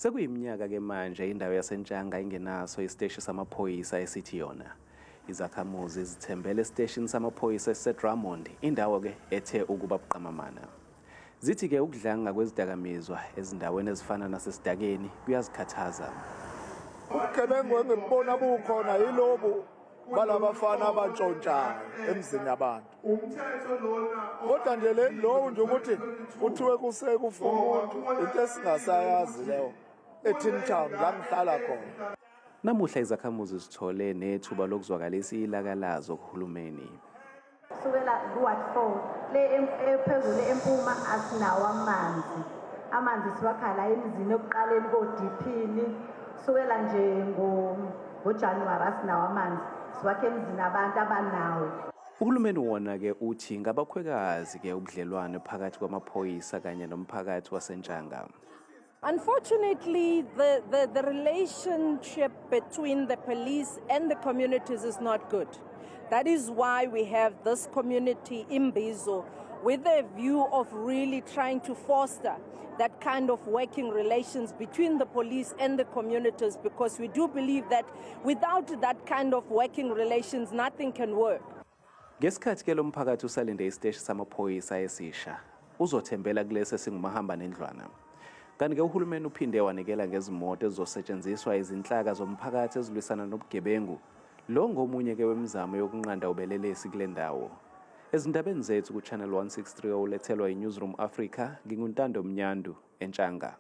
Sekuyiminyaka ke manje indawo yaseNtshanga ingenaso isiteshi samaphoyisa esithi yona. Izakhamuzi zithembele esiteshini samaphoyisa eSedramond, indawo ke ethe ukuba buqamamana. Zithi ke ukudlanga kwezidakamizwa ezindaweni ezifana nasesidakeni kuyazikhathaza. Ubugebengu engibona bukhona yilobu balabafana abantshontshayo emzini yabantu. Kodwa nje lo nje ukuthi kuthiwe kusekufa umuntu into esingasayazi leyo eTin Town la ngihlala khona. Namuhla izakhamuzi zithole nethuba lokuzwakalisa ilakalazo kuhulumeni. Sukela ku-Ward 4 le phezulu empuma asinawo amanzi siwakhala emizini ekuqaleni koDiphini sukela nje ngoJanuwari asinawo amanzi siwakhe emizini abantu abanawo. Uhulumeni wona ke uthi ngabakhwekazi ke ubudlelwane phakathi kwamaphoyisa kanye nomphakathi waseNtshanga. Unfortunately, the relationship between the police and the communities is not good. That is why we have this community Imbizo with a view of really trying to foster that kind of working relations between the police and the communities, because we do believe that without that kind of working relations, nothing can work. Ngesikhathi ke lo mphakathi usalinde isiteshi samaphoyisa esisha, uzothembela kulesi singumahamba nendlwana. Kanti ke uhulumeni uphinde wanikela ngezimoto ezizosetshenziswa izinhlaka zomphakathi ezilwisana nobugebengu. Lo ngomunye ke wemizamo yokunqanda ubelelesi kule ndawo. Ezindabeni zethu ku Channel 1630 lethelwa iNewsroom Africa, nginguNtando Mnyandu eNtshanga.